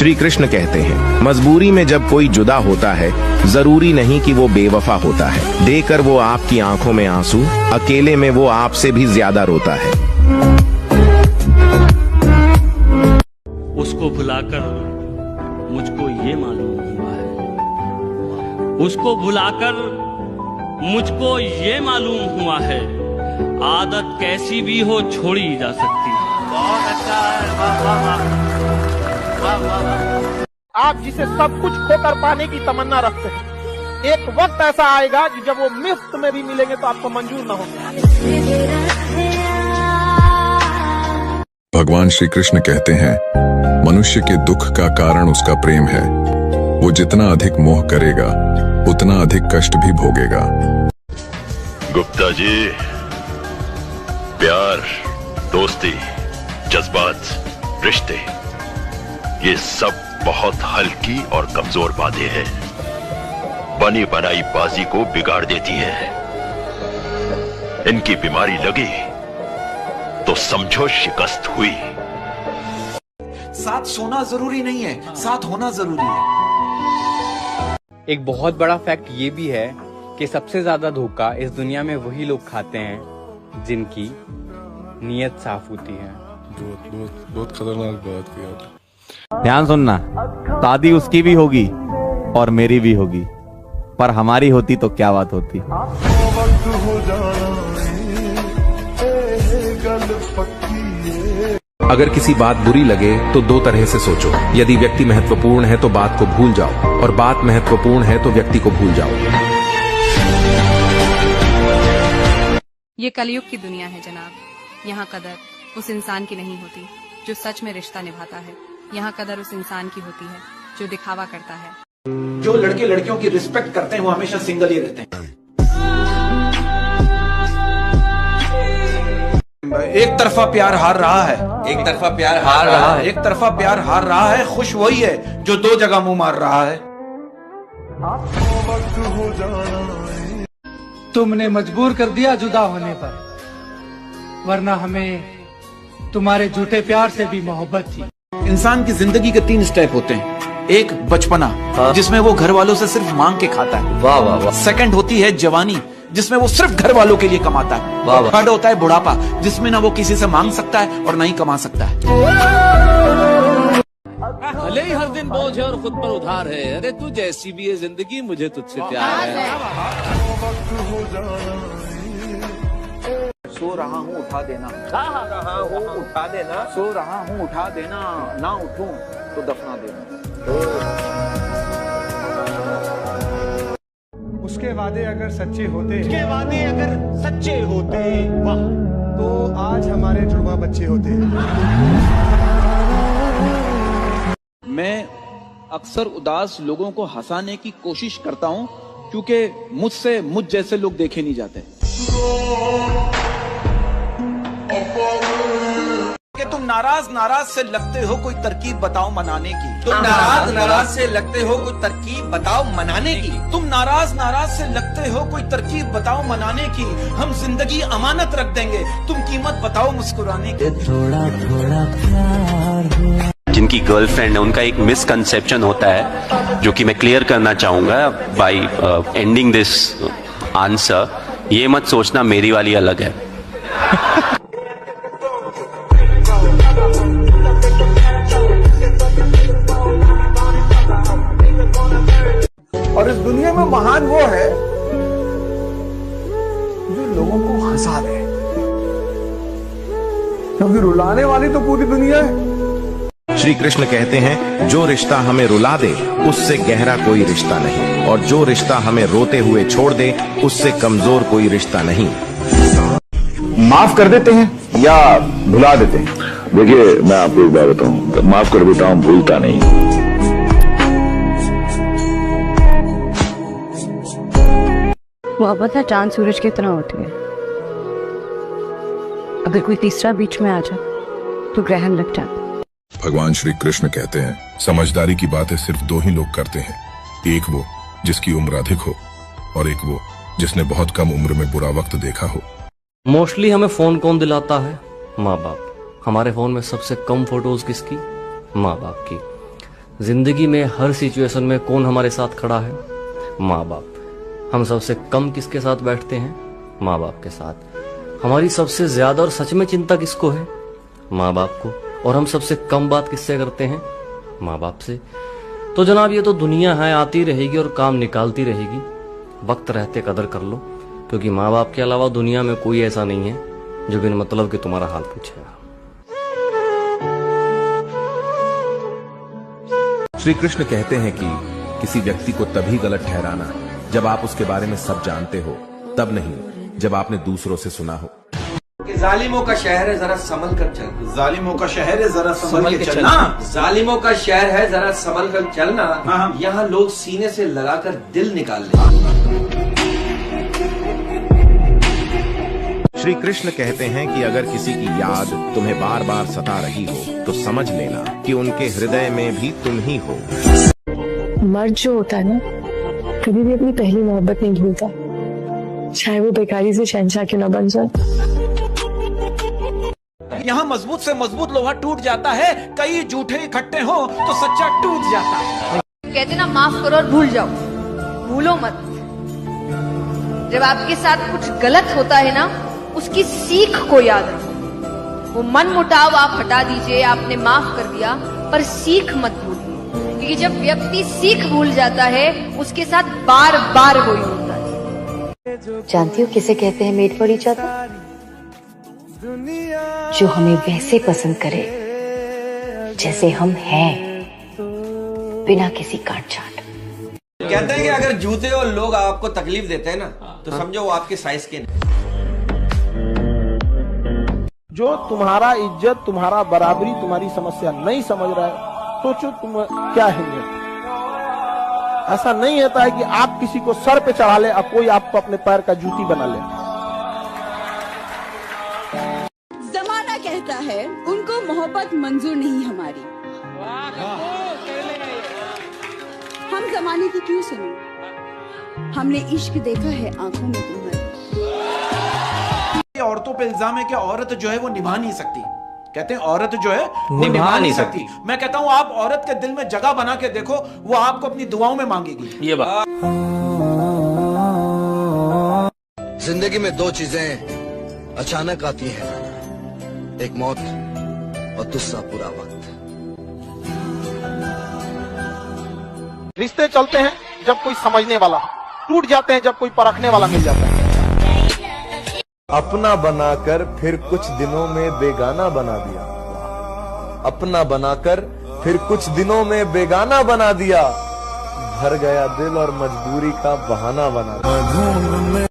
श्री कृष्ण कहते हैं, मजबूरी में जब कोई जुदा होता है, जरूरी नहीं कि वो बेवफा होता है। देकर वो आपकी आंखों में आंसू, अकेले में वो आपसे भी ज्यादा रोता है। उसको भुलाकर मुझको ये मालूम हुआ है, उसको भुलाकर मुझको ये मालूम हुआ है, आदत कैसी भी हो छोड़ी जा सकती है। बहुत अच्छा है, वाह वाह वाह वाह वाह। आप जिसे सब कुछ खोकर पाने की तमन्ना रखते हैं, एक वक्त ऐसा आएगा कि जब वो मुफ्त में भी मिलेंगे तो आपको मंजूर न होगा। भगवान श्री कृष्ण कहते हैं, मनुष्य के दुख का कारण उसका प्रेम है। वो जितना अधिक मोह करेगा, उतना अधिक कष्ट भी भोगेगा। गुप्ता जी, प्यार, दोस्ती, जज्बात, रिश्ते, ये सब बहुत हल्की और कमजोर बातें हैं। बनी बनाई बाजी को बिगाड़ देती है। इनकी बीमारी लगी तो समझो शिकस्त हुई। साथ सोना जरूरी नहीं है, साथ होना जरूरी है। एक बहुत बड़ा फैक्ट ये भी है कि सबसे ज्यादा धोखा इस दुनिया में वही लोग खाते हैं जिनकी नीयत साफ होती है। बहुत खतरनाक बात किया। ध्यान सुनना, शादी उसकी भी होगी और मेरी भी होगी, पर हमारी होती तो क्या बात होती। अगर किसी बात बुरी लगे तो दो तरह से सोचो। यदि व्यक्ति महत्वपूर्ण है तो बात को भूल जाओ, और बात महत्वपूर्ण है तो व्यक्ति को भूल जाओ। ये कलयुग की दुनिया है जनाब। यहाँ कदर उस इंसान की नहीं होती जो सच में रिश्ता निभाता है। यहाँ कदर उस इंसान की होती है जो दिखावा करता है। जो लड़के लड़कियों की रिस्पेक्ट करते हैं वो हमेशा सिंगल ही रहते हैं। एक तरफा प्यार हार रहा है, एक तरफा प्यार हार रहा है, एक तरफा प्यार हार रहा है। खुश वही है जो दो जगह मुंह मार रहा है। तुमने मजबूर कर दिया जुदा होने पर, वरना हमें तुम्हारे झूठे प्यार से भी मोहब्बत थी। इंसान की जिंदगी के 3 स्टेप होते हैं। एक बचपना, जिसमें वो घर वालों से सिर्फ मांग के खाता है। वाह वाह वाह। सेकंड होती है जवानी, जिसमें वो सिर्फ घर वालों के लिए कमाता है। वाह वाह। थर्ड होता है बुढ़ापा, जिसमें ना वो किसी से मांग सकता है और ना ही कमा सकता है। भले ही हर दिन बोझ है और खुद पर उधार है, अरे तू जैसी भी है जिंदगी, मुझे तुझसे प्यार है। सो रहा हूँ उठा देना, रहा हूँ उठा देना, सो रहा हूँ उठा देना, ना उठूं तो दफना देना। उसके वादे अगर सच्चे होते, उसके वादे अगर सच्चे होते, वाह, तो आज हमारे जुड़वा बच्चे होते। मैं अक्सर उदास लोगों को हंसाने की कोशिश करता हूं, क्योंकि मुझसे मुझ जैसे लोग देखे नहीं जाते। कि तुम नाराज से लगते हो, कोई तरकीब बताओ मनाने की। तुम नाराज से लगते हो, कोई तरकीब बताओ मनाने की। तुम नाराज से लगते हो, कोई तरकीब बताओ मनाने की। हम जिंदगी अमानत रख देंगे, तुम कीमत बताओ मुस्कुराने की। थोड़ा थोड़ा प्यार। जिनकी गर्लफ्रेंड है उनका एक मिसकंसेप्शन होता है, जो कि मैं क्लियर करना चाहूंगा बाय एंडिंग दिस आंसर। ये मत सोचना मेरी वाली अलग है। और इस दुनिया में महान वो है जो लोगों को हंसा दे, क्योंकि रुलाने वाली तो पूरी दुनिया है। श्री कृष्ण कहते हैं, जो रिश्ता हमें रुला दे उससे गहरा कोई रिश्ता नहीं, और जो रिश्ता हमें रोते हुए छोड़ दे उससे कमजोर कोई रिश्ता नहीं। माफ कर देते हैं या भुला देते हैं? देखिए, मैं आपको एक बात बताऊं, माफ कर देता हूं, भूलता नहीं। मोहब्बत है चांद सूरज की तरह होती है। अगर कोई तीसरा बीच में आ जाए तो ग्रहण लग जाता। भगवान श्री कृष्ण कहते हैं, समझदारी की बातें सिर्फ 2 ही लोग करते हैं। एक वो जिसकी उम्र अधिक हो, और एक वो जिसने बहुत कम उम्र में बुरा वक्त देखा हो। मोस्टली हमें फोन कौन दिलाता है? माँ बाप। हमारे फोन में सबसे कम फोटोज किसकी? माँ बाप की। जिंदगी में हर सिचुएशन में कौन हमारे साथ खड़ा है? माँ बाप। हम सबसे कम किसके साथ बैठते हैं? माँ बाप के साथ। हमारी सबसे ज्यादा और सच में चिंता किसको है? माँ बाप को। और हम सबसे कम बात किससे करते हैं? माँ बाप से। तो जनाब ये तो दुनिया है, आती रहेगी और काम निकालती रहेगी। वक्त रहते कदर कर लो, क्योंकि माँ बाप के अलावा दुनिया में कोई ऐसा नहीं है जो बिन मतलब के तुम्हारा हाल पूछेगा। श्री कृष्ण कहते हैं कि किसी व्यक्ति को तभी गलत ठहराना जब आप उसके बारे में सब जानते हो, तब नहीं जब आपने दूसरों से सुना हो। जालिमों का शहर है, जरा संभल कर चल। जालिमों का शहर है, जरा संभल के चलना। जालिमों का शहर है, जरा संभल कर चलना। यहाँ लोग सीने से लगाकर दिल निकाल ले। श्री कृष्ण कहते हैं कि अगर किसी की याद तुम्हें बार बार सता रही हो तो समझ लेना कि उनके हृदय में भी तुम ही हो। मर्द जो होता है ना, कभी भी अपनी पहली मोहब्बत नहीं भूलता, चाहे वो बेकारी से शहंशाह क्यों ना बन जाए। यहाँ मजबूत से मजबूत लोहा टूट जाता है, कई झूठे इकट्ठे हो तो सच्चा टूट जाता है। कहते ना, माफ करो और भूल जाओ, भूलो मत। जब आपके साथ कुछ गलत होता है ना, उसकी सीख को याद रखो। वो मन मुटाव आप हटा दीजिए, आपने माफ कर दिया, पर सीख मत भूलिए, क्योंकि जब व्यक्ति सीख भूल जाता है उसके साथ बार बार वही होता है। जानती हो किसे कहते हैं मेड फॉर ईच अदर? जो हमें वैसे पसंद करे जैसे हम हैं, बिना किसी काट छाट। कहते हैं कि अगर जूते और लोग आपको तकलीफ देते हैं ना, तो समझो वो आपके साइज के नहीं। जो तुम्हारा इज्जत, तुम्हारा बराबरी, तुम्हारी समस्या नहीं समझ रहा है, सोचो तुम क्या है। ऐसा नहीं होता है कि आप किसी को सर पे चढ़ा ले और कोई आपको अपने पैर का जूती बना ले। जमाना कहता है उनको मोहब्बत मंजूर नहीं हमारी। हम जमाने की क्यों सुने? हमने इश्क देखा है आंखों में तुम्हारी। औरतों पे इल्जाम है कि औरत जो है वो निभा नहीं सकती। कहते हैं औरत जो है वो निभा नहीं सकती। मैं कहता हूँ आप औरत के दिल में जगह बना के देखो, वो आपको अपनी दुआओं में मांगेगी। ये बात। जिंदगी में दो चीजें अचानक आती हैं, एक मौत और दूसरा पूरा वक्त। रिश्ते चलते हैं जब कोई समझने वाला, टूट जाते हैं जब कोई परखने वाला मिल जाता है। अपना बनाकर फिर कुछ दिनों में बेगाना बना दिया, अपना बनाकर फिर कुछ दिनों में बेगाना बना दिया, भर गया दिल और मजबूरी का बहाना बना दिया।